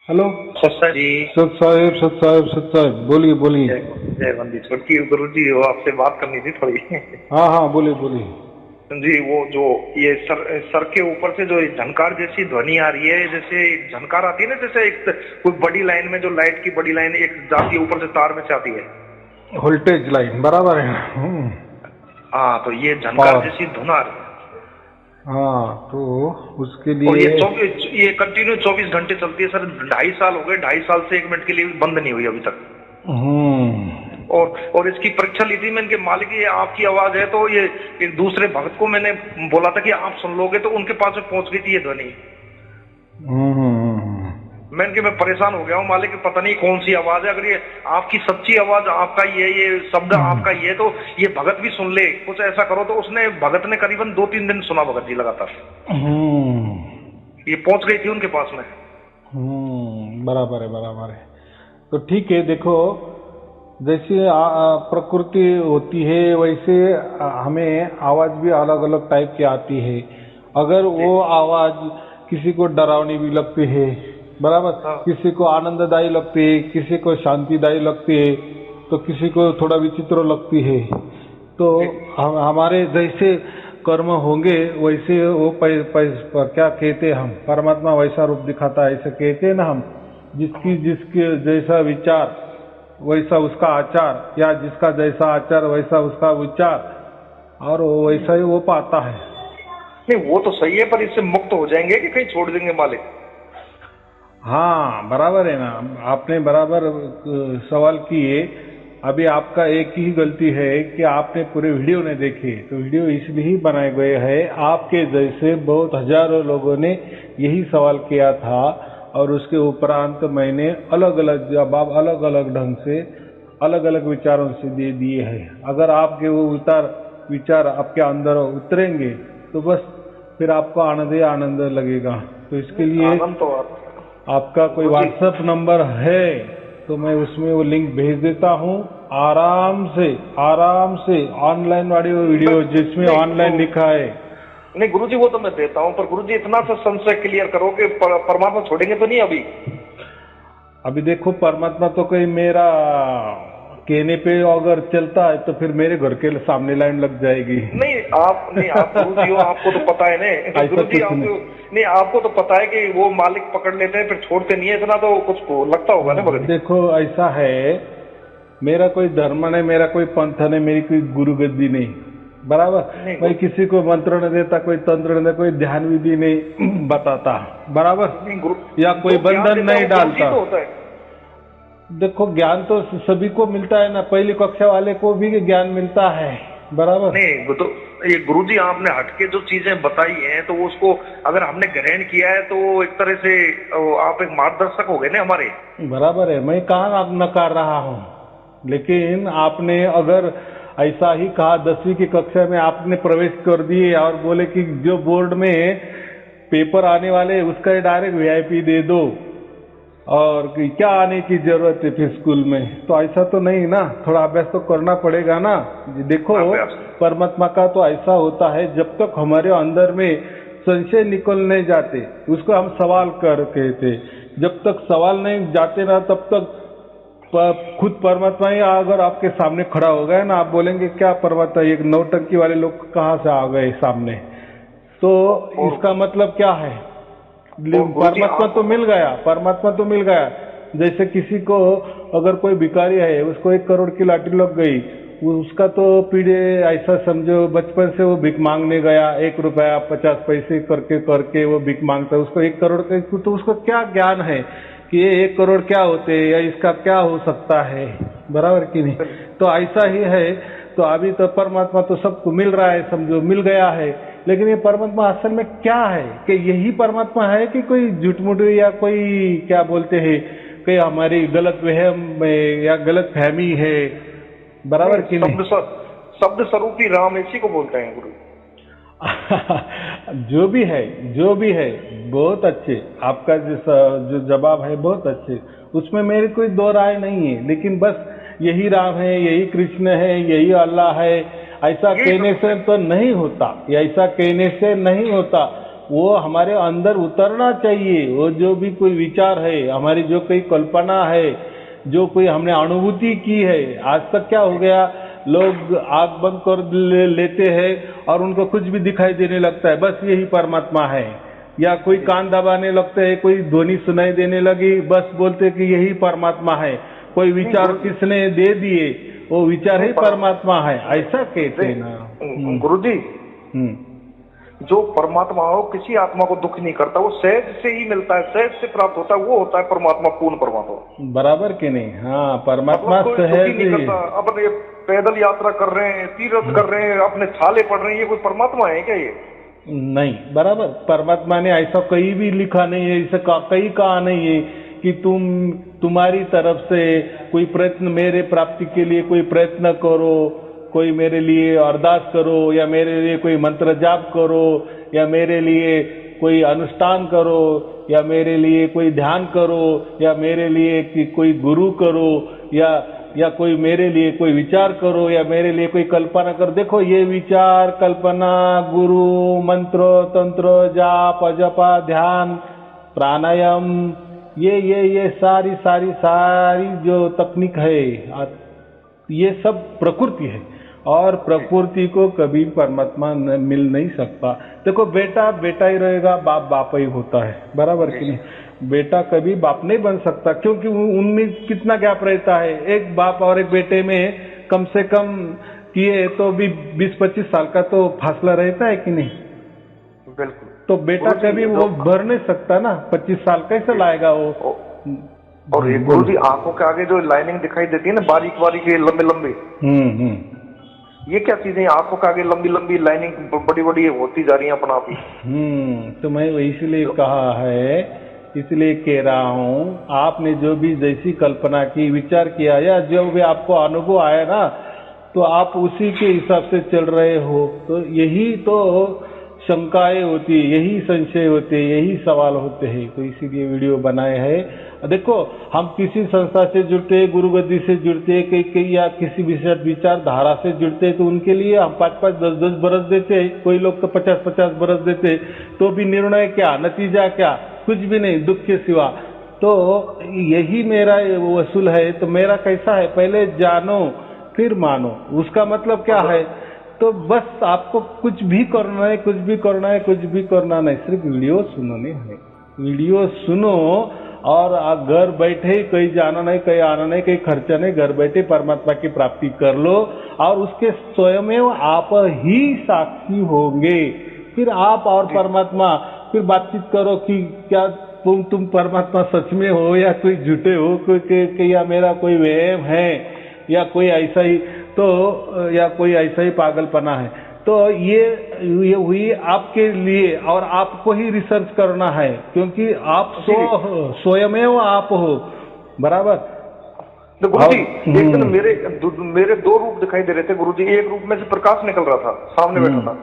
Hello. सत्ता जी। सत साहेब, सत साहेब, सत साहेब, बोलिए बोलिए। जय जय बंदी छोटकी गुरु जी, वो आपसे बात करनी थी थोड़ी। हाँ हाँ, बोलिए बोलिए। जी, वो जो ये सर के ऊपर से जो झनकार जैसी ध्वनि आ रही है, जैसे झनकार आती है ना, जैसे एक कोई बड़ी लाइन में, जो लाइट की बड़ी लाइन एक जाती है ऊपर से तार में से आती है। वोल्टेज लाइन बराबर है। हाँ, तो ये झनकार पावर। जैसी धुन आ रही है। हाँ, तो उसके और ये लिए। 24, ये कंटिन्यू 24 घंटे चलती है सर। 2.5 साल हो गए, 2.5 साल से 1 मिनट के लिए भी बंद नहीं हुई अभी तक। हम्म। और इसकी परीक्षा ली थी मैंने कि मालिक ये आपकी आवाज है, तो ये एक दूसरे भक्त को मैंने बोला था कि आप सुन लोगे, तो उनके पास में पहुंच गई थी ये ध्वनि। मैं परेशान हो गया हूँ मालिक, पता नहीं कौन सी आवाज है। अगर ये आपकी सच्ची आवाज, आपका ये शब्द आपका ये, तो ये भगत भी सुन ले, कुछ ऐसा करो। तो उसने, भगत ने करीबन 2-3 दिन सुना भगत जी लगातार। ये पहुंच गई थी उनके पास में। बराबर है, बराबर है। तो ठीक है, देखो, जैसे प्रकृति होती है वैसे हमें आवाज भी अलग अलग टाइप की आती है। अगर जी। वो आवाज किसी को डरावनी भी लगती है, बराबर, हाँ। किसी को आनंददायी लगती है, किसी को शांतिदायी लगती है, तो किसी को थोड़ा विचित्र लगती है। तो जी। हम हमारे जैसे कर्म होंगे वैसे वो क्या कहते हैं हम, परमात्मा वैसा रूप दिखाता है, ऐसा कहते हैं ना हम। जिसकी जिसके जैसा विचार वैसा उसका आचार, या जिसका जैसा आचार वैसा उसका विचार, और वो वैसा ही वो पाता है। नहीं, वो तो सही है, पर इससे मुक्त हो जाएंगे कि कहीं छोड़ देंगे मालिक? हाँ, बराबर है ना। आपने बराबर सवाल किए। अभी आपका एक ही गलती है कि आपने पूरे वीडियो नहीं देखे। तो वीडियो इसलिए ही बनाए गए हैं, आपके जैसे बहुत हजारों लोगों ने यही सवाल किया था, और उसके उपरांत मैंने अलग अलग जवाब अलग अलग ढंग से अलग अलग विचारों से दे दिए हैं। अगर आपके वो विचार आपके अंदर उतरेंगे तो बस फिर आपको आनंद ही आनंद लगेगा। तो इसके लिए आनंद तो आपका कोई गुरु जी। व्हाट्सएप नंबर है तो मैं उसमें वो लिंक भेज देता हूँ। आराम से ऑनलाइन ऑडियो वीडियो जिसमें नहीं ऑनलाइन लिखा है। नहीं गुरु जी, वो तो मैं देता हूँ, पर गुरु जी इतना सा संशय क्लियर करो कि परमात्मा छोड़ेंगे तो नहीं अभी? अभी देखो, परमात्मा तो कोई मेरा कहने पे अगर चलता है तो फिर मेरे घर के सामने लाइन लग जाएगी। नहीं, आप गुरु जी हो, आपको तो पता है ना ऐसा गुरु जी, कुछ नहीं। आपको नहीं, आपको तो पता है कि वो मालिक पकड़ लेते हैं फिर छोड़ते नहीं है, इतना तो कुछ लगता होगा ना भगत जी? देखो, ऐसा है, मेरा कोई धर्म नहीं, मेरा कोई पंथ नहीं, मेरी कोई गुरु गद्दी नहीं, बराबर। नहीं मैं गुरु। किसी को मंत्र नहीं देता, कोई तंत्र नहीं, कोई ध्यान विधि नहीं बताता, बराबर, नहीं गुरु, या कोई जो ज्ञान बंधन देता है नहीं वो गुरु जी डालता। तो होता है। देखो, ज्ञान तो सभी को मिलता है ना, पहली कक्षा वाले को भी ज्ञान मिलता है, बराबर। नहीं तो ये गुरु जी, आपने हटके जो चीजें बताई हैं, तो उसको अगर हमने ग्रहण किया है तो एक तरह से आप एक मार्गदर्शक हो गए ना हमारे। बराबर है, मैं कहाँ नकार रहा हूँ, लेकिन आपने अगर ऐसा ही कहा 10वीं की कक्षा में आपने प्रवेश कर दिए और बोले कि जो बोर्ड में पेपर आने वाले उसका डायरेक्ट वीआईपी दे दो, और क्या आने की जरूरत है फिर स्कूल में, तो ऐसा तो नहीं ना, थोड़ा अभ्यास तो करना पड़ेगा ना। देखो, अभ्यास। परमात्मा का तो ऐसा होता है, जब तक हमारे अंदर में संशय निकल नहीं जाते उसको हम सवाल कर कहते। जब तक सवाल नहीं जाते ना, तब तक खुद परमात्मा ही अगर आपके सामने खड़ा हो गया ना, आप बोलेंगे क्या परमात्मा, एक नौटंकी वाले लोग कहाँ से आ गए सामने। तो और इसका मतलब क्या है, गुरु जी परमात्मा आप। तो मिल गया, परमात्मा तो मिल गया। जैसे किसी को, अगर कोई भिखारी है, उसको 1 करोड़ की लॉटरी लग गई, उसका तो पीढ़ी ऐसा समझो, बचपन से वो भीख मांगने गया, 1 रुपया 50 पैसे करके करके वो भीख मांगता है, उसको 1 करोड़ का, तो उसको क्या ज्ञान है कि ये 1 करोड़ क्या होते हैं या इसका क्या हो सकता है, बराबर कि नहीं। तो ऐसा ही है। तो अभी तो परमात्मा तो सबको मिल रहा है, समझो मिल गया है, लेकिन ये परमात्मा असल में क्या है, कि यही परमात्मा है कि कोई झूठमुठ या कोई क्या बोलते हैं कि हमारी गलत वहम में या गलत फहमी है, बराबर कि नहीं। शब्द स्वरूपी राम इसी को बोलते हैं गुरु। जो भी है, जो भी है, बहुत अच्छे, आपका जो जवाब है बहुत अच्छे, उसमें मेरी कोई दो राय नहीं है, लेकिन बस यही राम है, यही कृष्ण है, यही अल्लाह है, ऐसा कहने से तो नहीं होता, या ऐसा कहने से नहीं होता। वो हमारे अंदर उतरना चाहिए। वो जो भी कोई विचार है, हमारी जो कोई कल्पना है, जो कोई हमने अनुभूति की है, आज तक क्या हो गया, लोग आंख बंद कर लेते हैं और उनको कुछ भी दिखाई देने लगता है, बस यही परमात्मा है। या कोई कान दबाने लगते हैं, कोई ध्वनि सुनाई देने लगी, बस बोलते कि यही परमात्मा है। कोई विचार किसने दे दिए, वो विचार ही परमात्मा है, ऐसा कहते हैं ना गुरु जी। जो परमात्मा हो किसी आत्मा को दुख नहीं करता, वो सहज से ही मिलता है, सहज से प्राप्त होता है, वो होता है परमात्मा, पूर्ण परमात्मा। बराबर के नहीं? हाँ, परमात्मा मतलब सहज नहीं करता। अपने पैदल यात्रा कर रहे हैं, तीर्थ कर रहे हैं, अपने छाले पढ़ रहे हैं, ये कोई परमात्मा है क्या? ये नहीं, बराबर। परमात्मा ने ऐसा कहीं भी लिखा नहीं है, ऐसा कहीं कहा नहीं है कि तुम्हारी तरफ से कोई प्रयत्न, मेरे प्राप्ति के लिए कोई प्रयत्न करो, कोई मेरे लिए अरदास करो, या मेरे लिए कोई मंत्र जाप करो, या मेरे लिए कोई अनुष्ठान करो, या मेरे लिए कोई ध्यान करो, या मेरे लिए कि कोई गुरु करो, या कोई मेरे लिए कोई विचार करो, या मेरे लिए कोई कल्पना करो। देखो, ये विचार, कल्पना, गुरु, मंत्र, तंत्र, जाप, अजपा, ध्यान, प्राणायाम, ये सारी जो तकनीक है, ये सब प्रकृति है, और प्रकृति को कभी परमात्मा मिल नहीं सकता। देखो, बेटा बेटा ही रहेगा, बाप बाप ही होता है, बराबर कि नहीं? बेटा कभी बाप नहीं बन सकता, क्योंकि उनमें कितना गैप रहता है। एक बाप और एक बेटे में कम से कम किए तो भी 20-25 साल का तो फासला रहता है कि नहीं? बिल्कुल। तो बेटा कभी वो भर नहीं सकता ना, 25 साल कैसे लाएगा वो? और एक गुरु जी, आंखों के आगे जो लाइनिंग दिखाई देती है ना, बारीक बारीक, लंबे लंबे, ये क्या चीजें? आंखों के आगे लंबी लंबी लाइनिंग बड़ी बड़ी होती जा रही है अपना आप ही। तो मैं इसलिए कहा है, इसलिए कह रहा हूँ, आपने जो भी जैसी कल्पना की, विचार किया, या जो भी आपको अनुभव आया ना, तो आप उसी के हिसाब से चल रहे हो। तो यही तो शंकाएं होती है, यही संशय होते हैं, यही सवाल होते हैं। तो इसीलिए वीडियो बनाए हैं। देखो, हम किसी संस्था से जुड़ते हैं, गुरु गद्दी से जुड़ते हैं, कई या किसी विचारधारा से जुड़ते हैं, तो उनके लिए हम 5-5, 10-10 बरस देते हैं, कोई लोग तो 50-50 बरस देते हैं, तो भी निर्णय क्या, नतीजा क्या? कुछ भी नहीं, दुख के सिवा। तो यही मेरा वसूल है। तो मेरा कैसा है, पहले जानो फिर मानो। उसका मतलब क्या है? तो बस आपको कुछ भी करना है, कुछ भी करना है, कुछ भी करना नहीं, सिर्फ वीडियो सुनने है। वीडियो सुनो, और घर बैठे ही, कहीं जाना नहीं, कहीं आना नहीं, कहीं खर्चा नहीं, घर बैठे परमात्मा की प्राप्ति कर लो, और उसके स्वयं आप ही साक्षी होंगे। फिर आप और परमात्मा फिर बातचीत करो कि क्या तुम परमात्मा सच में हो या कोई झूठे हो, कोई या मेरा कोई वहम है, या कोई ऐसा ही तो, या कोई ऐसा ही पागलपना है। तो ये हुई आपके लिए, और आपको ही रिसर्च करना है, क्योंकि आप स्वयं आप हो, बराबर। तो गुरुजी, एक दिन मेरे 2 रूप दिखाई दे रहे थे गुरुजी। एक रूप में से प्रकाश निकल रहा था, सामने बैठा था।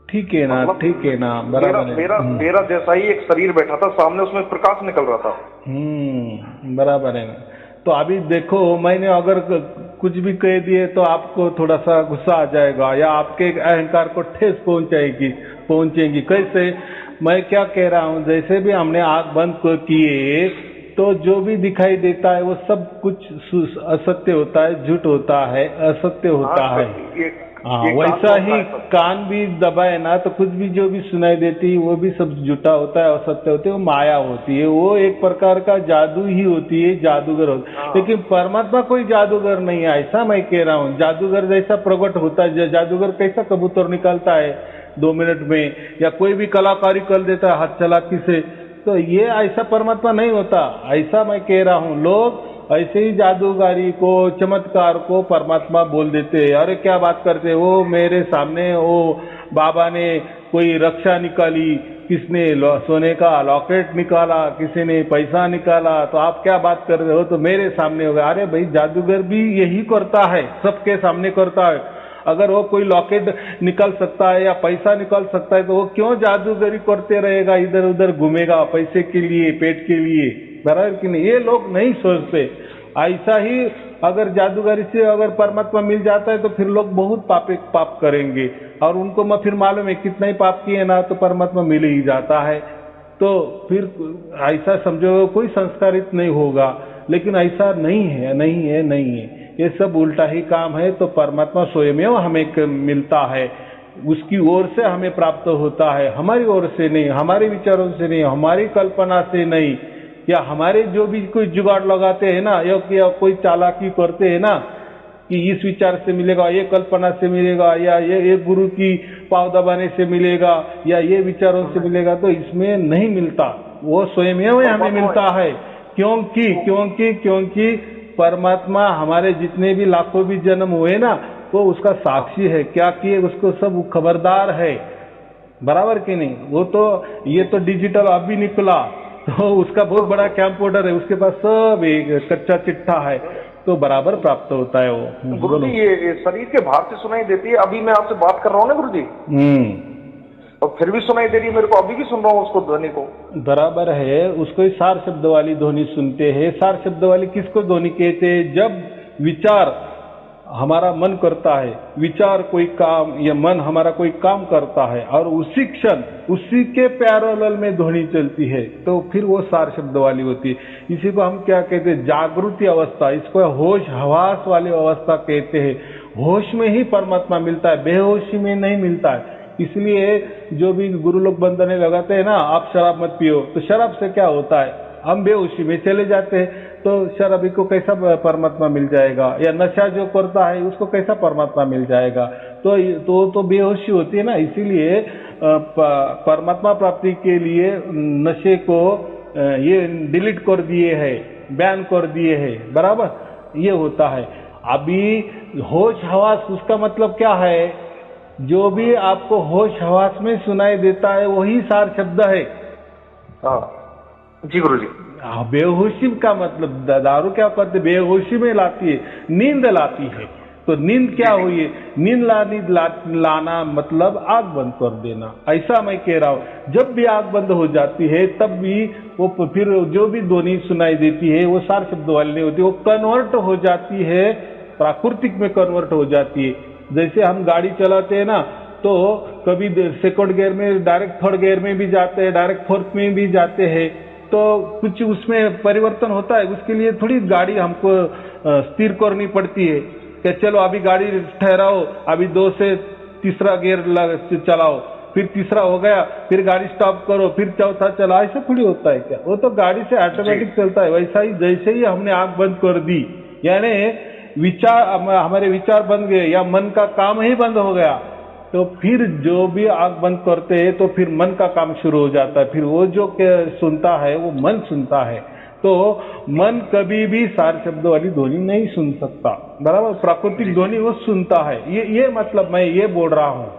ठीक है ना, मतलब ठीक है ना, बराबर है। मेरा जैसा ही एक शरीर बैठा था सामने, उसमें प्रकाश निकल रहा था। बराबर है ना। तो अभी देखो, मैंने अगर कुछ भी कह दिए तो आपको थोड़ा सा गुस्सा आ जाएगा, या आपके अहंकार को ठेस पहुंचेगी। कैसे? मैं क्या कह रहा हूँ, जैसे भी हमने आंख बंद किए, तो जो भी दिखाई देता है वो सब कुछ असत्य होता है, झूठ होता है, असत्य होता है। हाँ, वैसा ही कान भी दबाए ना, तो कुछ भी जो भी सुनाई देती है वो भी सब झूठा होता है, असत्य होते है, वो माया होती है, वो एक प्रकार का जादू ही होती है, जादूगर होता है। लेकिन परमात्मा कोई जादूगर नहीं है, ऐसा मैं कह रहा हूँ। जादूगर जैसा प्रकट होता है, जादूगर कैसा कबूतर निकालता है 2 मिनट में, या कोई भी कलाकारी कर देता है हाथ चलाकी से, तो ये ऐसा परमात्मा नहीं होता, ऐसा मैं कह रहा हूँ। लोग ऐसे ही जादूगारी को, चमत्कार को परमात्मा बोल देते हैं। अरे क्या बात करते, वो मेरे सामने वो बाबा ने कोई रक्षा निकाली, किसने सोने का लॉकेट निकाला, किसी ने पैसा निकाला, तो आप क्या बात कर रहे हो, तो मेरे सामने हो गया। अरे भाई, जादूगर भी यही करता है, सबके सामने करता है। अगर वो कोई लॉकेट निकाल सकता है या पैसा निकाल सकता है, तो वो क्यों जादूगरी करते रहेगा, इधर उधर घूमेगा पैसे के लिए, पेट के लिए, बराबर कि नहीं? ये लोग नहीं सोचते। ऐसा ही अगर जादूगरी से अगर परमात्मा मिल जाता है तो फिर लोग बहुत पाप करेंगे, और उनको फिर मालूम है कितना ही पाप किए ना तो परमात्मा मिल ही जाता है। तो फिर ऐसा समझो कोई संस्कारित नहीं होगा, लेकिन ऐसा नहीं है, नहीं है, नहीं है, ये सब उल्टा ही काम है। तो परमात्मा स्वयं हमें मिलता है, उसकी ओर से हमें प्राप्त होता है, हमारी ओर से नहीं, हमारे विचारों से नहीं, हमारी कल्पना से नहीं, या हमारे जो भी कोई जुगाड़ लगाते हैं ना, या कोई चालाकी करते हैं ना कि इस विचार से मिलेगा, ये कल्पना से मिलेगा, या ये गुरु की पाव दबाने से मिलेगा, या ये विचारों से मिलेगा, तो इसमें नहीं मिलता, वो स्वयं हमें मिलता है। क्योंकि परमात्मा हमारे जितने भी लाखों भी जन्म हुए ना, वो उसका साक्षी है, क्या किए उसको सब खबरदार है, बराबर कि नहीं। वो तो ये तो डिजिटल अभी निकला, तो उसका बहुत बड़ा कंप्यूटर है, उसके पास सब एक कच्चा चिट्ठा है, तो बराबर प्राप्त होता है वो। गुरु जी ये शरीर के बाहर से सुनाई देती है, अभी मैं आपसे बात कर रहा हूँ ना गुरु जी, और फिर भी सुनाई दे रही है मेरे को, अभी भी सुन रहा हूँ उसको, ध्वनि को। बराबर है, उसको ही सार शब्द वाली ध्वनि सुनते हैं। सार शब्द वाली किसको ध्वनि कहते हैं? जब विचार हमारा मन करता है, विचार कोई काम या मन हमारा कोई काम करता है, और उसी क्षण उसी के पैरेलल में ध्वनि चलती है, तो फिर वो सार शब्द वाली होती है। इसी को हम क्या कहते हैं? जागृति अवस्था, इसको होश हवास वाली अवस्था कहते हैं। होश में ही परमात्मा मिलता है, बेहोशी में नहीं मिलता है। इसलिए जो भी गुरु लोग बंधने लगाते हैं ना, आप शराब मत पियो, तो शराब से क्या होता है? हम बेहोशी में चले जाते हैं, तो शराबी को कैसा परमात्मा मिल जाएगा? या नशा जो करता है उसको कैसा परमात्मा मिल जाएगा? तो बेहोशी होती है ना। इसीलिए परमात्मा प्राप्ति के लिए नशे को ये डिलीट कर दिए है, बैन कर दिए है, बराबर ये होता है। अभी होश हवास, उसका मतलब क्या है? जो भी आपको होश हवास में सुनाई देता है वही सार शब्द है। जी गुरु जी। बेहोशी का मतलब दारू क्या करते? बेहोशी में लाती है, नींद लाती है। तो नींद क्या हुई है? नींद लाना मतलब आग बंद कर देना, ऐसा मैं कह रहा हूँ। जब भी आग बंद हो जाती है तब भी वो फिर जो भी ध्वनि सुनाई देती है वो सार शब्द वाली नहीं होती, वो कन्वर्ट हो जाती है, प्राकृतिक में कन्वर्ट हो जाती है। जैसे हम गाड़ी चलाते हैं ना, तो कभी सेकंड गियर में डायरेक्ट थर्ड गियर में भी जाते हैं, डायरेक्ट फोर्थ में भी जाते हैं, तो कुछ उसमें परिवर्तन होता है। उसके लिए थोड़ी गाड़ी हमको स्थिर करनी पड़ती है कि चलो अभी गाड़ी ठहराओ, अभी 2 से तीसरा गियर चलाओ, फिर तीसरा हो गया, फिर गाड़ी स्टॉप करो, फिर चौथा चला, ऐसा थोड़ी होता है क्या? वो तो गाड़ी से ऑटोमेटिक चलता है। वैसा ही जैसे ही हमने आग बंद कर दी, यानी विचार, हमारे विचार बंद गए या मन का काम ही बंद हो गया, तो फिर जो भी आग बंद करते हैं तो फिर मन का काम शुरू हो जाता है। फिर वो जो सुनता है वो मन सुनता है। तो मन कभी भी सार शब्द वाली ध्वनि नहीं सुन सकता, बराबर। प्राकृतिक ध्वनि वो सुनता है, ये मतलब मैं ये बोल रहा हूँ।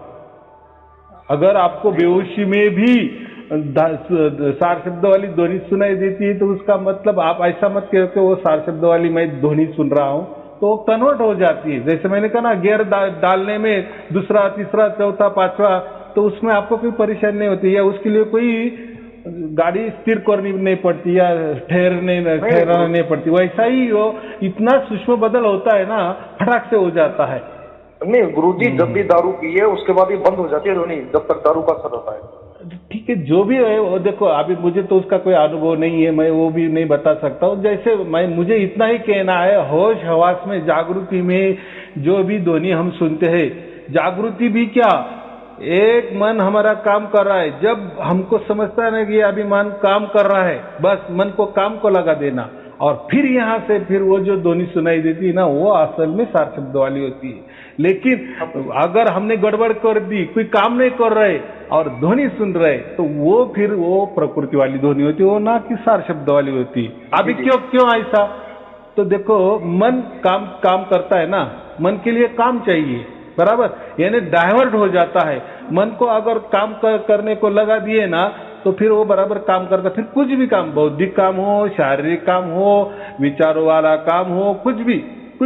अगर आपको बेहोशी में भी सार शब्द वाली ध्वनि सुनाई देती है तो उसका मतलब आप ऐसा मत कहो कि वो सार शब्द वाली मैं ध्वनि सुन रहा हूँ, तो कन्वर्ट हो जाती है। जैसे मैंने कहा ना, गियर डालने में दूसरा, तीसरा, चौथा, पांचवा, तो उसमें आपको कोई परेशानी नहीं होती, या उसके लिए कोई गाड़ी स्थिर करनी नहीं पड़ती, या ठहराना नहीं पड़ती। वैसा ही वो इतना सूक्ष्म बदल होता है ना, फटाक से हो जाता है। नहीं गुरुजी, जब भी दारू पिए उसके बाद ये बंद हो जाती है ध्वनि, जब तक दारू का असर होता है। ठीक है, जो भी है वो देखो, अभी मुझे तो उसका कोई अनुभव नहीं है, मैं वो भी नहीं बता सकता हूँ। जैसे मुझे इतना ही कहना है, होश हवास में, जागृति में जो भी ध्वनि हम सुनते हैं, जागृति भी क्या, एक मन हमारा काम कर रहा है, जब हमको समझता है ना कि अभी मन काम कर रहा है, बस मन को काम को लगा देना, और फिर यहाँ से फिर वो जो ध्वनि सुनाई देती है ना, वो असल में सार शब्द वाली होती है। लेकिन अगर हमने गड़बड़ कर दी, कोई काम नहीं कर रहे और ध्वनि सुन रहे, तो वो फिर वो प्रकृति वाली ध्वनि होती है, वो ना कि सार शब्द वाली होती है। अभी क्यों ऐसा? तो देखो, मन काम करता है ना, मन के लिए काम चाहिए, बराबर, यानी डाइवर्ट हो जाता है। मन को अगर काम करने को लगा दिए ना, तो फिर वो बराबर काम करता। फिर कुछ भी काम, बौद्धिक काम हो, शारीरिक काम हो, विचारों वाला काम हो, कुछ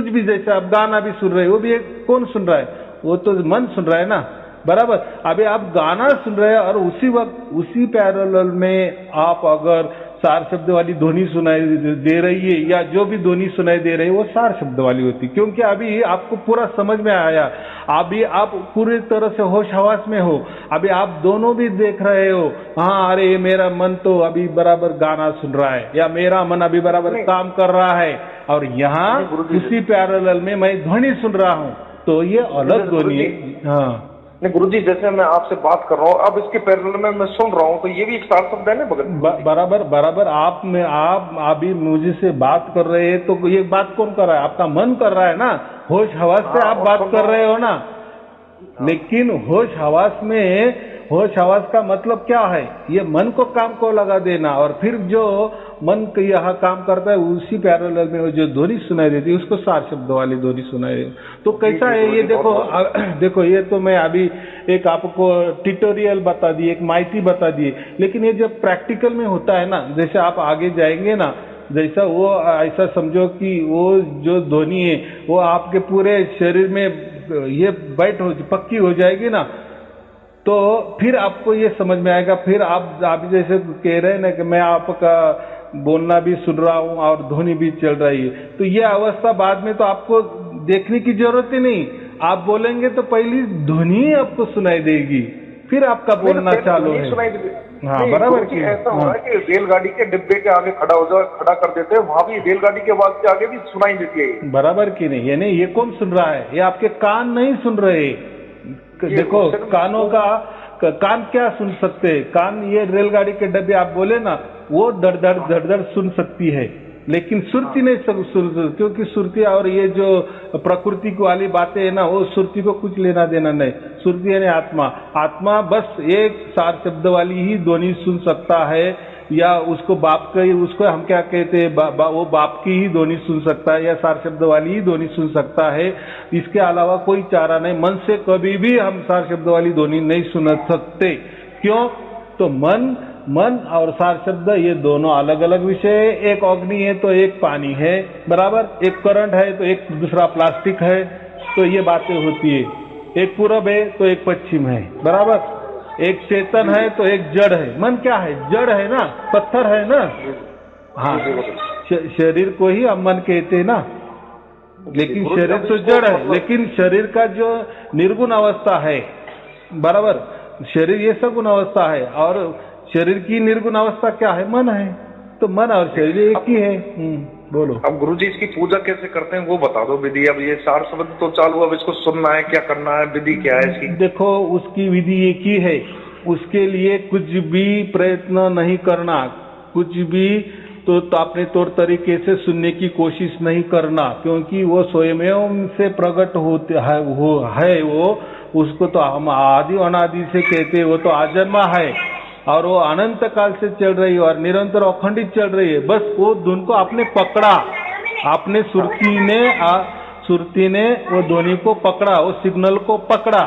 भी, जैसे आप गाना भी सुन रहे हो, वो भी कौन सुन रहा है? वो तो मन सुन रहा है ना, बराबर। अभी आप गाना सुन रहे हैं और उसी वक्त उसी पैरेलल में आप अगर सार शब्द वाली ध्वनि सुनाई दे रही है या जो भी ध्वनि सुनाई दे रही है वो सार शब्द वाली होती, क्योंकि अभी आपको पूरा समझ में आया, अभी आप पूरी तरह से होश हवास में हो, अभी आप दोनों भी देख रहे हो, हाँ अरे मेरा मन तो अभी बराबर गाना सुन रहा है या मेरा मन अभी बराबर काम कर रहा है, और यहाँ उसी पैरेलल में मैं ध्वनि सुन रहा हूँ, तो ये अलग ध्वनि है। हाँ नहीं गुरुजी, जैसे मैं आपसे बात कर रहा हूँ, अब इसके पैरेलल में मैं सुन रहा हूँ, तो ये भी एक सार शब्द है ना भगत? बराबर बराबर। आप अभी मुझे से बात कर रहे हैं तो ये बात कौन कर रहा है? आपका मन कर रहा है ना, होश हवास से आप बात कर रहे हो ना। लेकिन होश हवास का मतलब क्या है? ये मन को काम को लगा देना, और फिर जो मन यहाँ काम करता है उसी पैरेलल में वो जो ध्वनि सुनाई देती है उसको सार शब्द वाली ध्वनि सुनाई देती। तो कैसा है ये देखो, देखो ये तो मैं अभी एक आपको ट्यूटोरियल बता दिए, एक माहिती बता दी, लेकिन ये जब प्रैक्टिकल में होता है ना, जैसे आप आगे जाएंगे ना, जैसा वो ऐसा समझो कि वो जो ध्वनि है वो आपके पूरे शरीर में ये पक्की हो जाएगी ना, तो फिर आपको ये समझ में आएगा। फिर आप जैसे कह रहे हैं ना कि मैं आपका बोलना भी सुन रहा हूँ और ध्वनि भी चल रही है, तो ये अवस्था बाद में तो आपको देखने की जरूरत ही नहीं, आप बोलेंगे तो पहली ध्वनि आपको सुनाई देगी, फिर आपका बोलना चालू है। हाँ बराबर की ऐसा हो रहा है कि रेलगाड़ी के डिब्बे के आगे खड़ा कर देते हैं, वहां भी रेलगाड़ी के आवाज के आगे भी सुनाई देती है। बराबर की नहीं, यानी ये कौन सुन रहा है? ये आपके कान नहीं सुन रहे। देखो कानों का कान क्या सुन सकते हैं? कान ये रेलगाड़ी के डब्बे आप बोले ना, वो धड़ सुन सकती है, लेकिन सुरती नहीं सुन, क्योंकि सुरती और ये जो प्रकृति वाली बातें है ना, वो सुरती को कुछ लेना देना नहीं। सुरती यानी आत्मा बस एक सार शब्द वाली ही ध्वनि सुन सकता है, या उसको उसको हम क्या कहते हैं, वो बाप की ही ध्वनि सुन सकता है या सार शब्द वाली ही ध्वनि सुन सकता है। इसके अलावा कोई चारा नहीं, मन से कभी भी हम सार शब्द वाली ध्वनि नहीं सुन सकते। क्यों? तो मन और सार शब्द ये दोनों अलग अलग विषय है। एक अग्नि है तो एक पानी है, बराबर, एक करंट है तो एक दूसरा प्लास्टिक है, तो ये बातें होती है। एक पूरब है तो एक पश्चिम है, बराबर, एक चेतन है तो एक जड़ है। मन क्या है? जड़ है ना, पत्थर है ना। हाँ, शरीर को ही हम मन कहते हैं ना, लेकिन शरीर तो जड़ है। लेकिन शरीर का जो निर्गुण अवस्था है, बराबर, शरीर ये सगुण अवस्था है, और शरीर की निर्गुण अवस्था क्या है? मन है। तो मन और शरीर एक ही है। बोलो। अब गुरुजी इसकी पूजा कैसे करते हैं वो बता दो विधि। अब ये सार शब्द तो चालू, अब इसको सुनना है, क्या करना है, विधि क्या है इसकी? देखो उसकी विधि एक ही है, उसके लिए कुछ भी प्रयत्न नहीं करना, कुछ भी तो अपने तौर तरीके से सुनने की कोशिश नहीं करना, क्योंकि वो स्वयं से प्रकट होते है, वो उसको तो हम आदि अनादि से कहते हैं, वो तो आजन्मा है और वो अनंत काल से चल रही है और निरंतर अखंडित चल रही है। बस वो धुन को आपने पकड़ा, आपने सुरती ने वो ध्वनि को पकड़ा, वो सिग्नल को पकड़ा।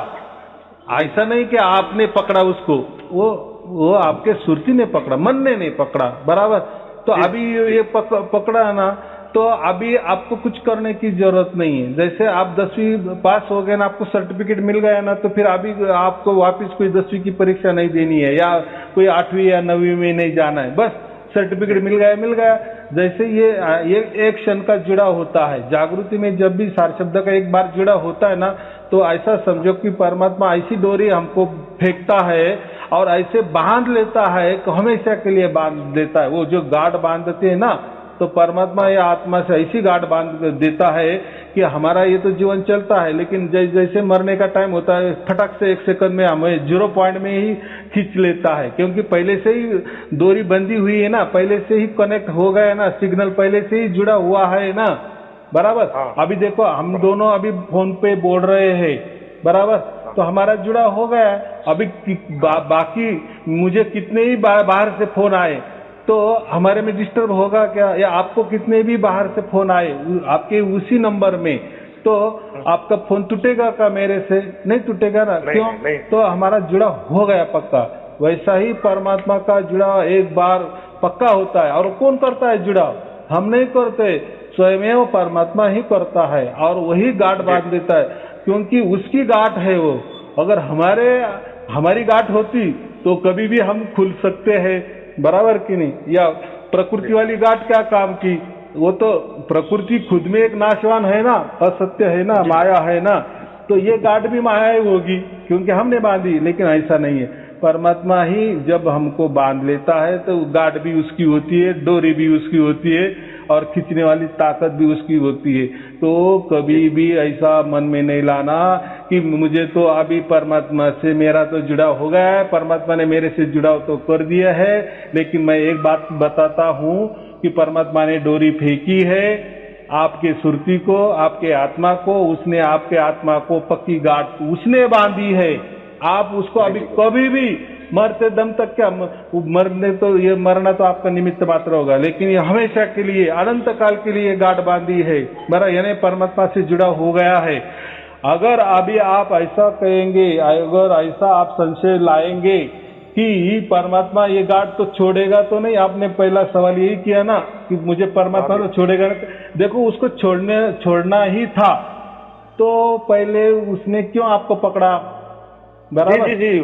ऐसा नहीं कि आपने पकड़ा उसको, वो आपके सुरती ने पकड़ा, मन ने नहीं पकड़ा, बराबर। तो अभी ये पकड़ा ना, तो अभी आपको कुछ करने की जरूरत नहीं है। जैसे आप 10वीं पास हो गए ना, आपको सर्टिफिकेट मिल गया ना, तो फिर अभी आपको वापस कोई 10वीं की परीक्षा नहीं देनी है या कोई 8वीं या 9वीं में नहीं जाना है, बस सर्टिफिकेट मिल गया। जैसे ये एक क्षण का जुड़ा होता है। जागृति में जब भी सार शब्द का एक बार जुड़ा होता है ना, तो ऐसा समझो कि परमात्मा ऐसी डोरी हमको फेंकता है और ऐसे बांध लेता है कि हमेशा के लिए बांध देता है। वो जो गांठ बांधते हैं ना, तो परमात्मा या आत्मा से ऐसी गांठ बांध देता है कि हमारा ये तो जीवन चलता है, लेकिन जैसे मरने का टाइम होता है, फटक से 1 सेकंड में हमें 0 पॉइंट में ही खींच लेता है, क्योंकि पहले से ही डोरी बंधी हुई है ना, पहले से ही कनेक्ट हो गया है ना, सिग्नल पहले से ही जुड़ा हुआ है ना, बराबर। अभी देखो हम दोनों अभी फोन पे बोल रहे हैं, बराबर, तो हमारा जुड़ा हो गया है। अभी बाकी मुझे कितने ही बाहर से फोन आए तो हमारे में डिस्टर्ब होगा क्या? या आपको कितने भी बाहर से फोन आए आपके उसी नंबर में, तो आपका फोन टूटेगा क्या? मेरे से नहीं टूटेगा ना। क्यों? तो हमारा जुड़ा हो गया पक्का। वैसा ही परमात्मा का जुड़ा एक बार पक्का होता है। और कौन करता है जुड़ा? हम नहीं करते, स्वयं परमात्मा ही करता है और वही गांठ बांध देता है, क्योंकि उसकी गांठ है वो। अगर हमारी गांठ होती तो कभी भी हम खुल सकते हैं, बराबर कि नहीं? या प्रकृति वाली गाठ क्या काम की? वो तो प्रकृति खुद में एक नाशवान है ना, असत्य है ना, माया है ना, तो ये गाठ भी माया ही होगी क्योंकि हमने बांधी। लेकिन ऐसा नहीं है, परमात्मा ही जब हमको बांध लेता है तो गाठ भी उसकी होती है, डोरी भी उसकी होती है और खींचने वाली ताकत भी उसकी होती है। तो कभी भी ऐसा मन में नहीं लाना कि मुझे तो अभी परमात्मा से मेरा तो जुड़ाव हो गया है, परमात्मा ने मेरे से जुड़ाव तो कर दिया है। लेकिन मैं एक बात बताता हूँ कि परमात्मा ने डोरी फेंकी है आपके सुरती को, आपके आत्मा को, उसने आपके आत्मा को पक्की गांठ उसने बांधी है। आप उसको अभी कभी भी मरते दम तक क्या मरने तो ये मरना तो आपका निमित्त मात्र होगा, लेकिन ये हमेशा के लिए अनंत काल के लिए गांठ बांधी है मेरा, यानी परमात्मा से जुड़ा हो गया है। अगर अभी आप ऐसा कहेंगे, अगर ऐसा आप संशय लाएंगे कि परमात्मा ये गांठ तो छोड़ेगा तो नहीं, आपने पहला सवाल यही किया ना कि मुझे परमात्मा तो छोड़ेगा ना। देखो उसको छोड़ना ही था तो पहले उसने क्यों आपको पकड़ा? बराबर जी जी जी,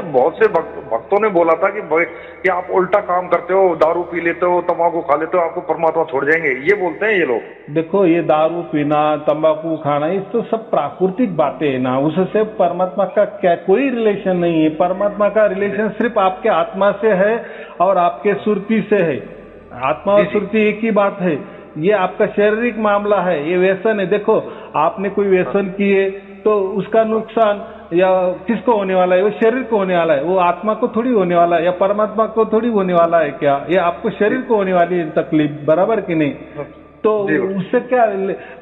बहुत से भक्तों ने बोला था कि आप उल्टा काम करते हो, दारू पी लेते हो, तंबाकू खा लेते हो, आपको परमात्मा छोड़ जाएंगे, ये बोलते हैं ये लोग। देखो ये दारू पीना, तंबाकू खाना, ये तो सब प्राकृतिक बातें है ना, उससे परमात्मा का क्या कोई रिलेशन नहीं है। परमात्मा का रिलेशन सिर्फ आपके आत्मा से है और आपके सुरती से है। आत्मा और सुरती एक ही बात है। ये आपका शारीरिक मामला है, ये व्यसन है। देखो आपने कोई व्यसन किए तो उसका नुकसान या किसको होने वाला है? वो शरीर को होने वाला है, वो आत्मा को थोड़ी होने वाला है या परमात्मा को थोड़ी होने वाला है क्या? ये आपको शरीर को होने वाली है तकलीफ, बराबर कि नहीं? तो उससे क्या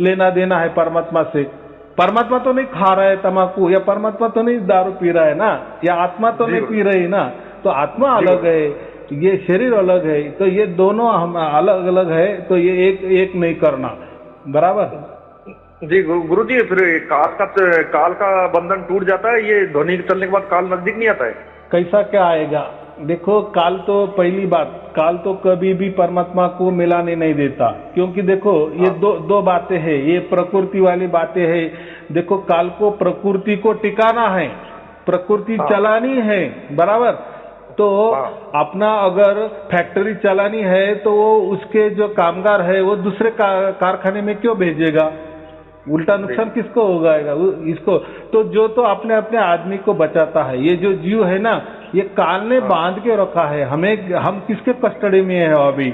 लेना देना है परमात्मा से? परमात्मा तो नहीं खा रहा है तंबाकू, या परमात्मा तो नहीं दारू पी रहा है ना, या आत्मा तो नहीं पी रही ना। तो आत्मा अलग है, ये शरीर अलग है, तो ये दोनों हम अलग अलग है, तो ये एक नहीं करना, बराबर? जी गुरु जी, फिर काल का बंधन टूट जाता है, ये ध्वनि चलने के बाद काल नजदीक नहीं आता है? कैसा क्या आएगा? देखो काल तो पहली बात, काल तो कभी भी परमात्मा को मिलाने नहीं देता, क्योंकि देखो ये दो बातें हैं, ये प्रकृति वाली बातें हैं। देखो काल को प्रकृति को टिकाना है, प्रकृति चलानी है, बराबर? तो अपना अगर फैक्ट्री चलानी है तो वो उसके जो कामगार है वो दूसरे कारखाने में क्यों भेजेगा? उल्टा नुकसान किसको होगा इसको? तो अपने अपने आदमी को बचाता है। ये जो जीव है ना, ये काल ने बांध के रखा है हमें। हम किसके कस्टडी में है अभी?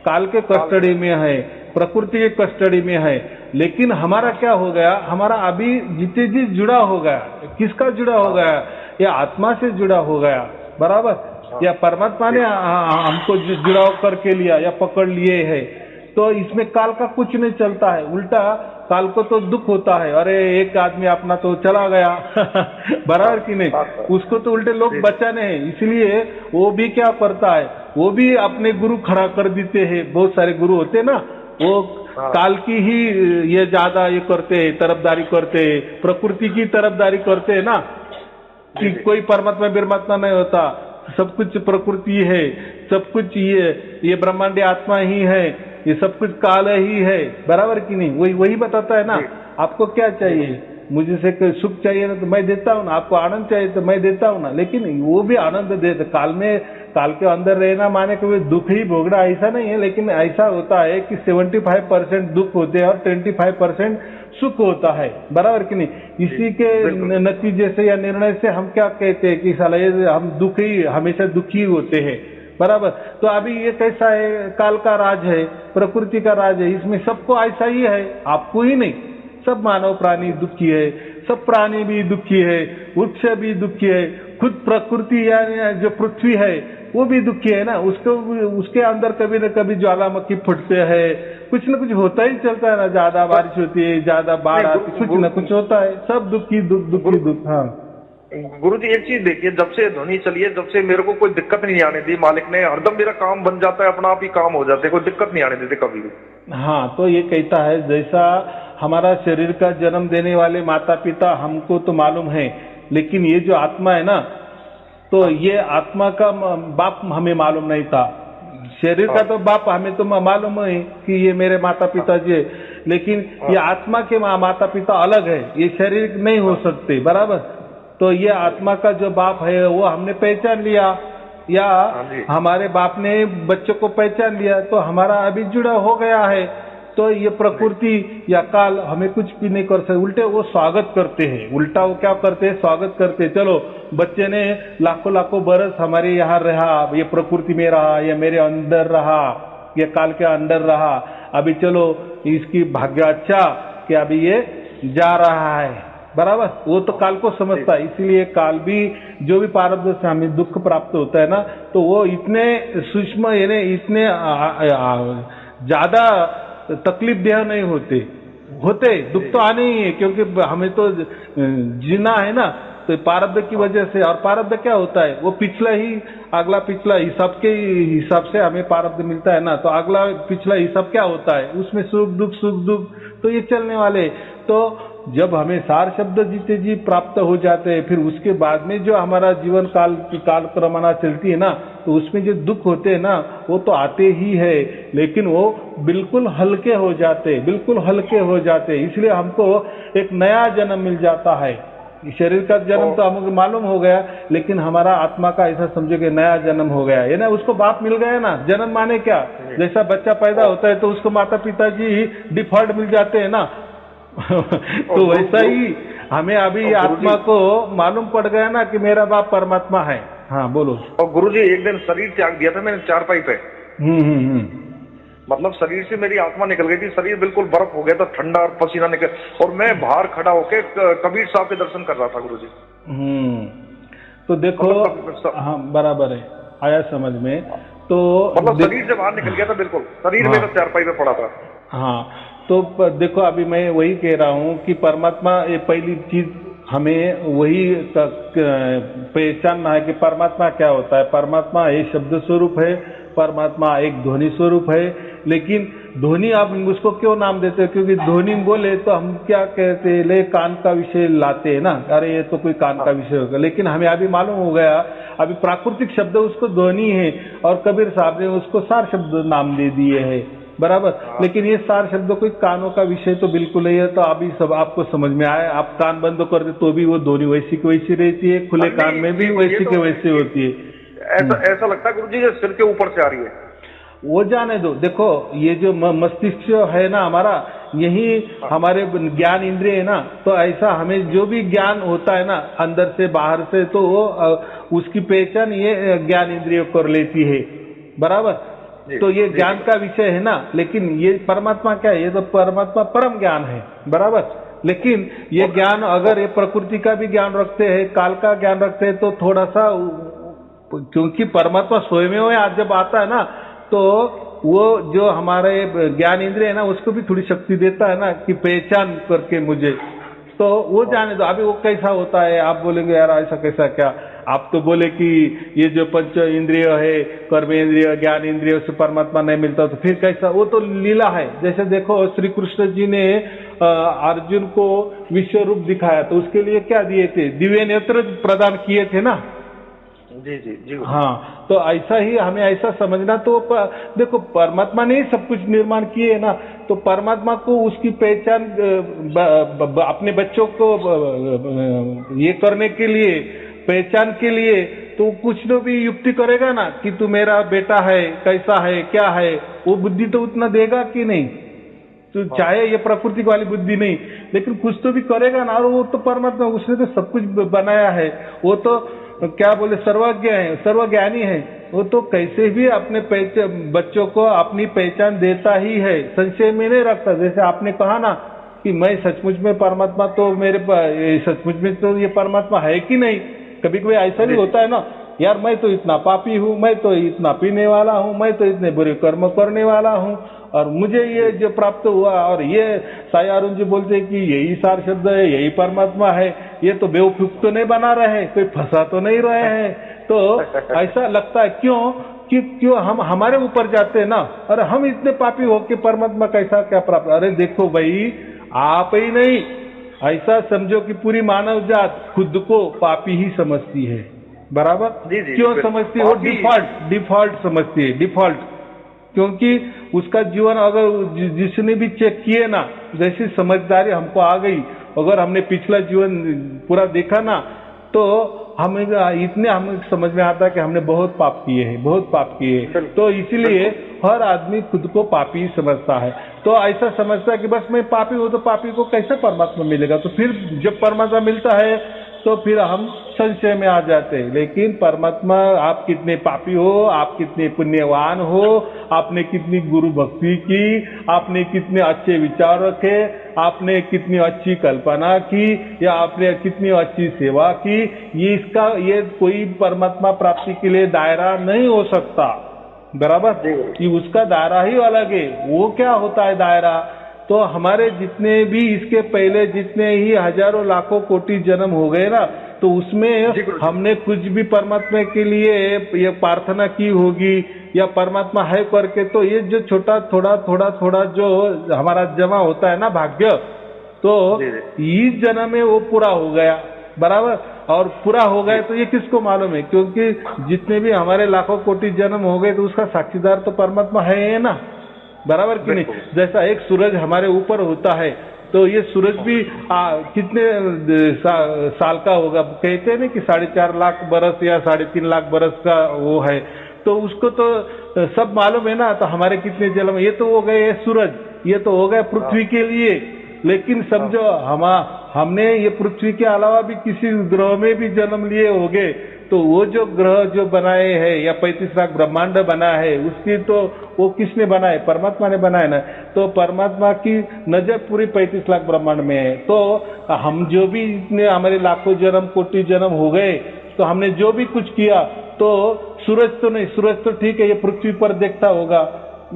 काल के कस्टडी में है, प्रकृति के कस्टडी में है। लेकिन हमारा क्या हो गया? हमारा अभी जीते जी जुड़ा हो गया। किसका जुड़ा हो गया? या आत्मा से जुड़ा हो गया, बराबर? या परमात्मा ने हमको जुड़ाव करके लिया या पकड़ लिए है। तो इसमें काल का कुछ नहीं चलता है, उल्टा काल को तो दुख होता है, अरे एक आदमी अपना तो चला गया बराबर कि नहीं? उसको तो उल्टे लोग बचाने हैं, इसलिए वो भी क्या करता है, वो भी अपने गुरु खड़ा कर देते हैं। बहुत सारे गुरु होते हैं ना, वो काल की ही ये ज्यादा ये करते हैं, तरफदारी करते हैं, प्रकृति की तरफदारी करते हैं ना, कि कोई परमात्मा बिरमात्मा नहीं होता, सब कुछ प्रकृति है, सब कुछ ये ब्रह्मांडी आत्मा ही है, ये सब कुछ काल ही है, बराबर कि नहीं? वही बताता है ना। आपको क्या चाहिए? मुझे से सुख चाहिए ना तो मैं देता हूँ ना, आपको आनंद चाहिए तो मैं देता हूँ ना, लेकिन वो भी आनंद देता। काल के अंदर रहना माने कभी दुख ही भोगना ऐसा नहीं है, लेकिन ऐसा होता है कि 75% दुख होते हैं और 25% सुख होता है, बराबर कि नहीं? इसी के नतीजे से या निर्णय से हम क्या कहते हैं कि साला ये हम हमेशा दुखी होते हैं, बराबर? तो अभी ये कैसा है? काल का राज है, प्रकृति का राज है, इसमें सबको ऐसा ही है, आपको ही नहीं। सब मानव प्राणी दुखी है, सब प्राणी भी दुखी है, वृक्ष भी दुखी है, खुद प्रकृति यानी जो पृथ्वी है वो भी दुखी है ना। उसके अंदर कभी न कभी ज्वालामुखी फुटते हैं, कुछ न कुछ होता ही चलता है ना, ज्यादा बारिश होती है, ज्यादा बाढ़ आती है, कुछ न कुछ होता है, सब दुखी दुख। हाँ गुरु जी, एक चीज देखिए, जब से ध्वनि चली है, जब से मेरे को कोई दिक्कत नहीं आने दी मालिक ने, हरदम मेरा काम बन जाता है, अपना आप ही काम हो जाते, कोई दिक्कत नहीं आने देते कभी भी। हाँ, तो ये कहता है जैसा हमारा शरीर का जन्म देने वाले माता पिता हमको तो मालूम है, लेकिन ये जो आत्मा है ना, तो ये आत्मा का बाप हमें मालूम नहीं था। शरीर का तो बाप हमें तो मालूम है कि ये मेरे माता पिता जी है, लेकिन ये आत्मा के माता पिता अलग है, ये शरीर नहीं हो सकते, बराबर? तो ये आत्मा का जो बाप है वो हमने पहचान लिया, या हाँ जी। हमारे बाप ने बच्चों को पहचान लिया तो हमारा अभी जुड़ा हो गया है। तो ये प्रकृति या काल हमें कुछ भी नहीं कर सकते, उल्टे वो स्वागत करते हैं। उल्टा वो क्या करते हैं, स्वागत करते हैं। चलो बच्चे ने लाखों लाखों बरस हमारे यहाँ रहा, ये प्रकृति में रहा, ये मेरे अंदर रहा, ये काल के अंदर रहा, अभी चलो इसकी भाग्य अच्छा कि अभी ये जा रहा है, बराबर। वो तो काल को समझता है, इसीलिए काल भी जो भी प्रारब्ध से हमें दुख प्राप्त होता है ना, तो वो इतने सूक्ष्म यानी इतने ज्यादा तकलीफ देह नहीं होते दुख तो आने ही है, क्योंकि हमें तो जीना है ना, तो प्रारब्ध की वजह से। और प्रारब्ध क्या होता है, वो पिछला ही अगला पिछला हिसाब के हिसाब से हमें प्रारब्ध मिलता है ना, तो अगला पिछला हिसाब क्या होता है, उसमें सुख दुख तो ये चलने वाले। तो जब हमें सार शब्द जीते जी प्राप्त हो जाते हैं, फिर उसके बाद में जो हमारा जीवन काल क्रमणा चलती है ना, तो उसमें जो दुख होते हैं ना, वो तो आते ही है, लेकिन वो बिल्कुल हल्के हो जाते, बिल्कुल हल्के हो जाते। इसलिए हमको एक नया जन्म मिल जाता है। शरीर का जन्म तो हमको मालूम हो गया, लेकिन हमारा आत्मा का ऐसा समझो कि नया जन्म हो गया है ना, उसको बाप मिल गया ना। जन्म माने क्या, जैसा बच्चा पैदा होता है तो उसको माता पिता जी डिफॉल्ट मिल जाते हैं ना तो वैसा ही हमें अभी आत्मा को मालूम पड़ गया ना कि मेरा बाप परमात्मा है। हाँ बोलो। और गुरुजी एक दिन शरीर त्याग दिया था मैंने चारपाई पे। मतलब शरीर से मेरी आत्मा निकल गई थी, शरीर बिल्कुल बर्फ हो गया था, ठंडा और पसीना निकल, और मैं बाहर खड़ा होके कबीर साहब के दर्शन कर रहा था गुरुजी। तो देखो हाँ बराबर है, आया समझ में। तो मतलब शरीर से बाहर निकल गया था बिल्कुल, शरीर मेरा चारपाई पे पड़ा था। हाँ तो देखो अभी मैं वही कह रहा हूँ कि परमात्मा, ये पहली चीज हमें वही पहचानना है कि परमात्मा क्या होता है। परमात्मा एक शब्द स्वरूप है, परमात्मा एक ध्वनि स्वरूप है। लेकिन ध्वनि आप उसको क्यों नाम देते हो, क्योंकि ध्वनि बोले तो हम क्या कहते हैं, ले कान का विषय लाते हैं ना, अरे ये तो कोई कान का विषय होगा। लेकिन हमें अभी मालूम हो गया, अभी प्राकृतिक शब्द उसको ध्वनि है, और कबीर साहब ने उसको सार शब्द नाम दे दिए है, बराबर। लेकिन ये सार शब्द कोई कानों का विषय तो बिल्कुल नहीं है। तो अभी सब आपको समझ में आया, आप कान बंद कर दे तो भी वो ध्वनि वैसी की वैसी रहती है, खुले कान में भी वैसी की वैसी होती है। ऐसा लगता है गुरुजी सिर के ऊपर से आ रही है। वो जाने दो, देखो ये जो मस्तिष्क है ना हमारा, यही हमारे ज्ञान इंद्रिय है ना, तो ऐसा हमें जो भी ज्ञान होता है ना अंदर से बाहर से, तो वो उसकी पहचान ये ज्ञान इंद्रिय कर लेती है, बराबर। तो ये ज्ञान का विषय है ना, लेकिन ये परमात्मा क्या है, ये तो परमात्मा परम ज्ञान है, बराबर। लेकिन ये ज्ञान अगर ये प्रकृति का भी ज्ञान रखते हैं, काल का ज्ञान रखते हैं, तो थोड़ा सा, क्योंकि परमात्मा स्वयं में आज जब आता है ना, तो वो जो हमारे ज्ञान इंद्रिय है ना, उसको भी थोड़ी शक्ति देता है ना कि पहचान करके मुझे, तो वो जाने दो। अभी वो कैसा होता है, आप बोलेंगे यार ऐसा कैसा क्या, आप तो बोले कि ये जो पंच इंद्रिय है, कर्म इंद्रिय ज्ञान इंद्रिय से परमात्मा नहीं मिलता, तो फिर कैसा, वो तो लीला है। जैसे देखो श्री कृष्ण जी ने अर्जुन को विश्व रूप दिखाया, तो उसके लिए क्या दिए थे, दिव्य नेत्र प्रदान किए थे ना। जी जी जी। हाँ, तो ऐसा ही हमें ऐसा समझना। तो देखो परमात्मा ने सब कुछ निर्माण किए है ना, तो परमात्मा को उसकी पहचान अपने बच्चों को ये करने के लिए, पहचान के लिए, तो कुछ तो भी युक्ति करेगा ना कि तू मेरा बेटा है, कैसा है, क्या है, वो बुद्धि तो उतना देगा कि नहीं। तो चाहे ये प्रकृति वाली बुद्धि नहीं, लेकिन कुछ तो भी करेगा ना। और वो तो परमात्मा, उसने तो सब कुछ बनाया है, वो तो क्या बोले सर्वज्ञ है, सर्वज्ञानी है। वो तो कैसे भी अपने बच्चों को अपनी पहचान देता ही है, संशय में नहीं रखता। जैसे आपने कहा ना कि मैं सचमुच में परमात्मा, तो मेरे सचमुच में तो ये परमात्मा है कि नहीं। कभी कभी ऐसा भी होता है ना, यार मैं तो इतना पापी हूँ, मैं तो इतना पीने वाला हूँ, मैं तो इतने बुरे कर्म करने वाला हूँ, और मुझे ये जो प्राप्त हुआ। और ये साई अरुण जी बोलते हैं कि यही सार शब्द है, यही परमात्मा है। ये तो बेवकूफ तो नहीं बना रहे, कोई फंसा तो नहीं रहे हैं। तो ऐसा लगता है क्यों हम हमारे ऊपर जाते हैं ना, अरे हम इतने पापी हो के परमात्मा कैसा क्या प्राप्त। अरे देखो भाई, आप ही नहीं, ऐसा समझो कि पूरी मानव जात खुद को पापी ही समझती है, बराबर। क्यों समझती है, वो डिफॉल्ट समझती है, डिफॉल्ट। क्योंकि उसका जीवन अगर जिसने भी चेक किए ना, जैसी समझदारी हमको आ गई, अगर हमने पिछला जीवन पूरा देखा ना, तो हमें इतने हमें समझ में आता है कि हमने बहुत पाप किए हैं, बहुत पाप किए हैं। तो इसीलिए हर आदमी खुद को पापी ही समझता है। तो ऐसा समझता है कि बस मैं पापी हूँ, तो पापी को कैसे परमात्मा मिलेगा। तो फिर जब परमात्मा मिलता है तो फिर हम संशय में आ जाते हैं। लेकिन परमात्मा, आप कितने पापी हो, आप कितने पुण्यवान हो, आपने कितनी गुरु भक्ति की, आपने कितने अच्छे विचार रखे, आपने कितनी अच्छी कल्पना की, या आपने कितनी अच्छी सेवा की, ये कोई परमात्मा प्राप्ति के लिए दायरा नहीं हो सकता। बराबर, कि उसका दायरा ही अलग है। वो क्या होता है दायरा? तो हमारे जितने भी इसके पहले जितने ही हजारों लाखों कोटि जन्म हो गए ना, तो उसमें हमने कुछ भी परमात्मा के लिए ये प्रार्थना की होगी या परमात्मा है करके, तो ये जो छोटा थोड़ा जो हमारा जमा होता है ना भाग्य, तो इस जन्म में वो पूरा हो गया। बराबर, और पूरा हो गए तो ये किसको मालूम है? क्योंकि जितने भी हमारे लाखों कोटि जन्म हो गए तो उसका साक्षीदार तो परमात्मा है ना। बराबर कि नहीं? जैसा एक सूरज हमारे ऊपर होता है, तो ये सूरज भी कितने साल का होगा? कहते हैं ना कि 4.5 लाख बरस या 3.5 लाख बरस का वो है। तो उसको तो सब मालूम है ना। तो हमारे कितने जन्म, ये तो हो गए सूरज, ये तो हो गए पृथ्वी के लिए। लेकिन समझो हमने ये पृथ्वी के अलावा भी किसी ग्रह में भी जन्म लिए होंगे, तो वो जो ग्रह जो बनाए हैं या 35 लाख ब्रह्मांड बना है, उसकी तो वो किसने बनाए? परमात्मा ने बनाए ना। तो परमात्मा की नजर पूरी 35 लाख ब्रह्मांड में है। तो हम जो भी इतने हमारे लाखों जन्म कोटि जन्म हो गए, तो हमने जो भी कुछ किया, तो सूरज तो नहीं, सूरज तो ठीक है, ये पृथ्वी पर देखता होगा,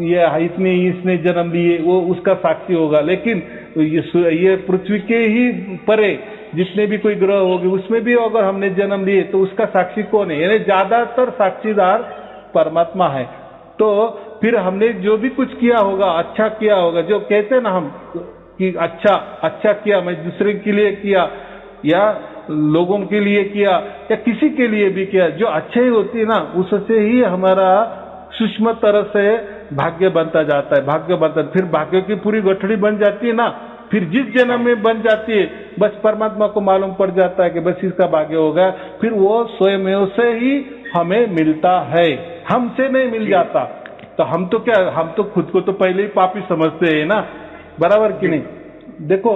ये इसने जन्म लिए, वो उसका साक्षी होगा। लेकिन ये पृथ्वी के ही परे जितने भी कोई ग्रह होंगे, उसमें भी अगर हमने जन्म लिए तो उसका साक्षी कौन है? यानी ज्यादातर साक्षीदार परमात्मा है। तो फिर हमने जो भी कुछ किया होगा, अच्छा किया होगा, जो कहते हैं ना हम कि अच्छा किया, मैं दूसरे के लिए किया या लोगों के लिए किया या किसी के लिए भी किया, जो अच्छे ही होती है ना, उससे ही हमारा सूक्ष्म तरह से भाग्य बनता जाता है। भाग्य बनता है, फिर भाग्य की पूरी गठड़ी बन जाती है ना। फिर जिस जन्म में बन जाती है, बस परमात्मा को मालूम पड़ जाता है कि बस इसका भाग्य होगा। फिर वो स्वयं से ही हमें मिलता है, हमसे नहीं मिल जाता। तो हम तो क्या, हम तो खुद को तो पहले ही पापी समझते हैं ना। बराबर कि नहीं? देखो,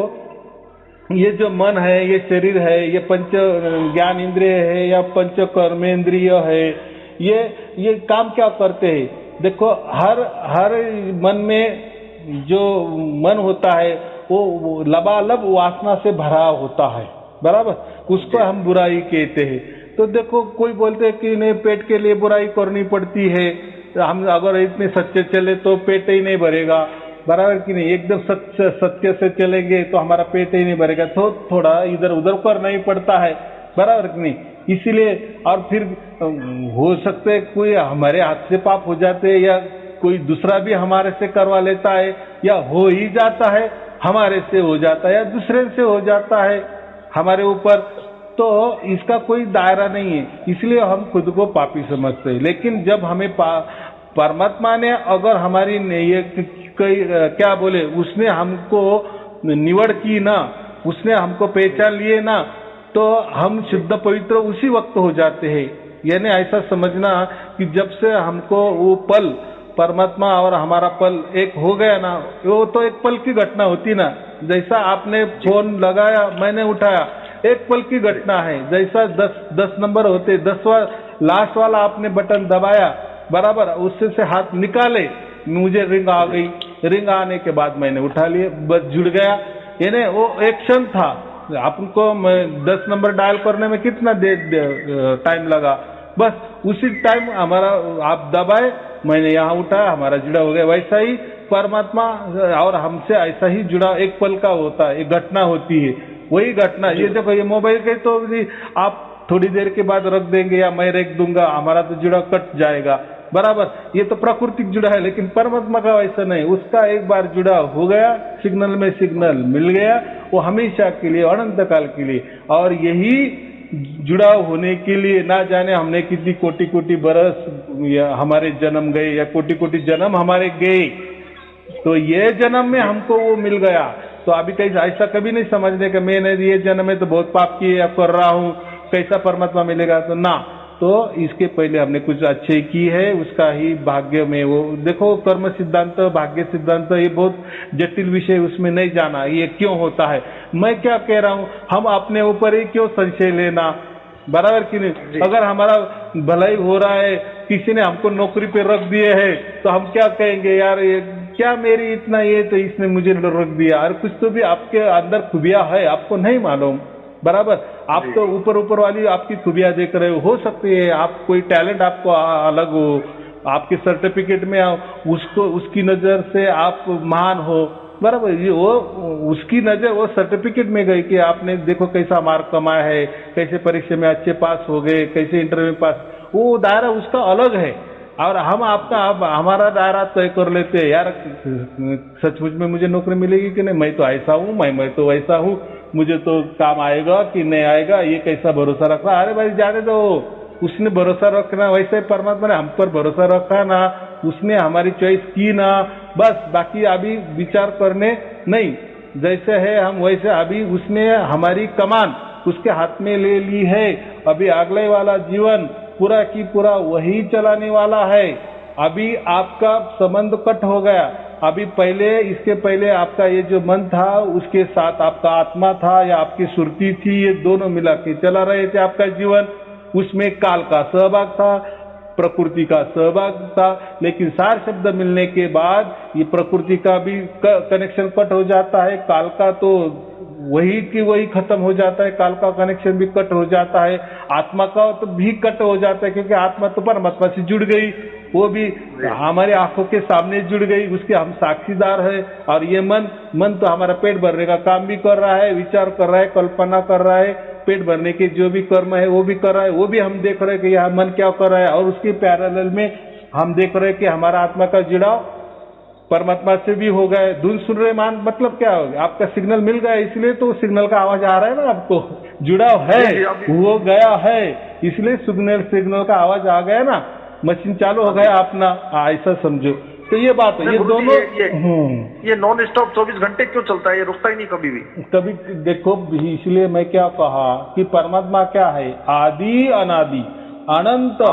ये जो मन है, ये शरीर है, ये पंच ज्ञान इंद्रिय है या पंच कर्मेंद्रिय है, ये काम क्या करते हैं? देखो, हर मन में जो मन होता है वो लबालब वासना से भरा होता है। बराबर, उसको हम बुराई कहते हैं। तो देखो, कोई बोलते हैं कि नहीं, पेट के लिए बुराई करनी पड़ती है, हम अगर इतने सच्चे चले तो पेट ही नहीं भरेगा। बराबर कि नहीं? एकदम सत्य से चलेंगे तो हमारा पेट ही नहीं भरेगा, तो थोड़ा इधर उधर करना ही पड़ता है। बराबर कि नहीं? इसीलिए, और फिर हो सकते कोई हमारे हाथ से पाप हो जाते हैं, या कोई दूसरा भी हमारे से करवा लेता है, या हो ही जाता है, हमारे से हो जाता है या दूसरे से हो जाता है हमारे ऊपर। तो इसका कोई दायरा नहीं है, इसलिए हम खुद को पापी समझते हैं। लेकिन जब हमें परमात्मा ने अगर हमारी ये क्या बोले, उसने हमको निवड़ की ना, उसने हमको पहचान लिए ना, तो हम शुद्ध पवित्र उसी वक्त हो जाते हैं। यानी ऐसा समझना कि जब से हमको वो पल परमात्मा और हमारा पल एक हो गया ना, वो तो एक पल की घटना होती ना। जैसा आपने फोन लगाया, मैंने उठाया, एक पल की घटना है। जैसा 10 नंबर होते, 10वां लास्ट वाला आपने बटन दबाया, बराबर, उससे से हाथ निकाले, मुझे रिंग आ गई, रिंग आने के बाद मैंने उठा लिए, बस जुड़ गया। यानी वो एक्शन था। आपको 10 नंबर डायल करने में कितना टाइम लगा? बस उसी टाइम हमारा आप दबाए, मैंने यहाँ उठाया, हमारा जुड़ा हो गया। वैसा ही परमात्मा और हमसे ऐसा ही जुड़ा एक पल का होता है, एक घटना होती है, वही घटना। ये देखो, ये मोबाइल के तो आप थोड़ी देर के बाद रख देंगे या मैं रख दूंगा, हमारा तो जुड़ा कट जाएगा। बराबर, ये तो प्राकृतिक जुड़ा है। लेकिन परमात्मा का वैसा नहीं, उसका एक बार जुड़ा हो गया, सिग्नल में सिग्नल मिल गया, वो हमेशा के लिए, अनंत काल के लिए। और यही जुड़ाव होने के लिए ना जाने हमने कितनी कोटि कोटि बरस या हमारे जन्म गए, या कोटि कोटि जन्म हमारे गए, तो ये जन्म में हमको वो मिल गया। तो अभी कहीं ऐसा कभी नहीं समझने कि मैंने ये जन्म में तो बहुत पाप किए या कर रहा हूँ, कैसा परमात्मा मिलेगा, तो ना, तो इसके पहले हमने कुछ अच्छे की है, उसका ही भाग्य में वो देखो। कर्म सिद्धांत, भाग्य सिद्धांत, ये बहुत जटिल विषय, उसमें नहीं जाना ये क्यों होता है। मैं क्या कह रहा हूँ, हम अपने ऊपर ही क्यों संशय लेना, बराबर कि नहीं। अगर हमारा भलाई हो रहा है, किसी ने हमको नौकरी पे रख दिए है, तो हम क्या कहेंगे, यार ये क्या मेरी इतना ये, तो इसने मुझे रख दिया। और कुछ तो भी आपके अंदर खूबियां है, आपको नहीं मालूम, बराबर। आप तो ऊपर ऊपर वाली आपकी खूबियां देख रहे हो सकती है आप कोई टैलेंट आपको अलग हो, आपके सर्टिफिकेट में उसको उसकी नजर से आप महान हो, बराबर। ये वो उसकी नजर वो सर्टिफिकेट में गई कि आपने देखो कैसा मार्क कमाया है, कैसे परीक्षा में अच्छे पास हो गए, कैसे इंटरव्यू में पास, वो दायरा उसका अलग है। और हम हमारा दायरा तय कर लेते हैं, यार सचमुच में मुझे नौकरी मिलेगी कि नहीं, मैं तो ऐसा हूँ, मैं तो वैसा हूँ, मुझे तो काम आएगा कि नहीं आएगा, ये कैसा भरोसा रखना। अरे भाई जाने दो, उसने भरोसा रखना, वैसे परमात्मा ने हम पर भरोसा रखा ना, उसने हमारी चॉइस की ना, बस। बाकी अभी विचार करने नहीं, जैसे है हम वैसे, अभी उसने हमारी कमान उसके हाथ में ले ली है, अभी अगले वाला जीवन पूरा की पूरा वही चलाने वाला है। अभी आपका संबंध कट हो गया, अभी पहले, इसके पहले आपका ये जो मन था, उसके साथ आपका आत्मा था या आपकी सुरती थी, ये दोनों मिला के चला रहे थे आपका जीवन। उसमें काल का सहभाग था, प्रकृति का सहभाग था, लेकिन सार शब्द मिलने के बाद ये प्रकृति का भी कनेक्शन कट हो जाता है, काल का तो वही की वही खत्म हो जाता है, काल का कनेक्शन भी कट हो जाता है, आत्मा का तो भी कट हो जाता है, क्योंकि आत्मा तो परमात्मा से जुड़ गई, वो भी हमारी आंखों के सामने जुड़ गई, उसके हम साक्षीदार है। और ये मन तो हमारा पेट भरने का काम भी कर रहा है, विचार कर रहा है, कल्पना कर रहा है, पेट भरने के जो भी कर्म है वो भी कर रहा है, वो भी हम देख रहे हैं कि यह मन क्या कर रहा है। और उसके पैरेलल में हम देख रहे हैं कि हमारा आत्मा का जुड़ाव परमात्मा से भी हो गया। धुन सुन रहे मान मतलब क्या हो गया, आपका सिग्नल मिल गया, इसलिए तो सिग्नल का आवाज आ रहा है ना आपको, जुड़ाव है, वो गया है, इसलिए सिग्नल का आवाज आ गया ना, मशीन चालू हो गया अपना, ऐसा समझो। तो ये बात है, ये दोनों ये नॉन स्टॉप 24 घंटे क्यों चलता है, ये रुकता ही नहीं कभी भी। कभी देखो, इसलिए मैं क्या कहा कि परमात्मा क्या है, आदि अनादि, अनंत,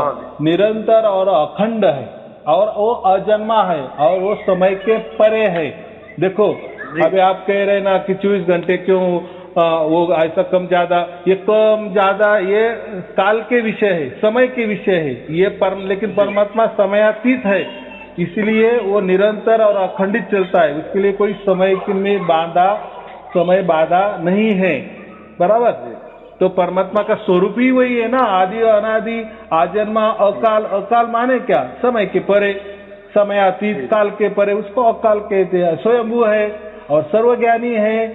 निरंतर और अखंड है, और वो अजन्मा है, और वो समय के परे है। देखो अभी आप कह रहे ना कि 24 घंटे क्यों, वो ऐसा कम ज्यादा, ये कम ज्यादा ये काल के विषय है, समय के विषय है ये लेकिन परमात्मा समयातीत है, इसलिए वो निरंतर और अखंडित चलता है, उसके लिए कोई समय में समय बाधा नहीं है, बराबर। तो परमात्मा का स्वरूप ही वही है ना, आदि अनादि, आजन्मा, अकाल। अकाल माने क्या, समय के परे, समयातीत, काल के परे, उसको अकाल कहते हैं। स्वयंभू है और सर्वज्ञानी है,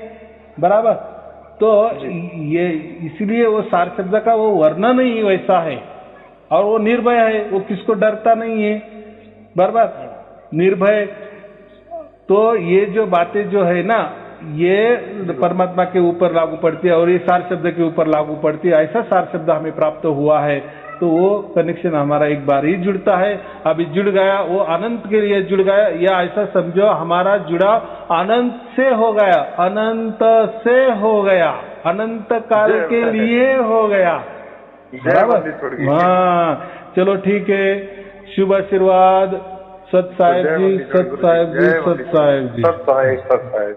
बराबर। तो ये इसलिए वो सार शब्द का वो वर्णन ही वैसा है, और वो निर्भय है, वो किसको डरता नहीं है, बराबर, निर्भय। तो ये जो बातें जो है ना, ये परमात्मा के ऊपर लागू पड़ती है और ये सार शब्द के ऊपर लागू पड़ती है। ऐसा सार शब्द हमें प्राप्त हुआ है, तो वो कनेक्शन हमारा एक बार ही जुड़ता है, अभी जुड़ गया, वो अनंत के लिए जुड़ गया, या ऐसा समझो हमारा जुड़ाव अनंत से हो गया, अनंत से हो गया, अनंत काल के लिए हो गया, बराबर। हाँ चलो ठीक है, शुभ आशीर्वाद, सत साहेब जी, सत साहेब जी, सत साहेब जी, सत साहेब।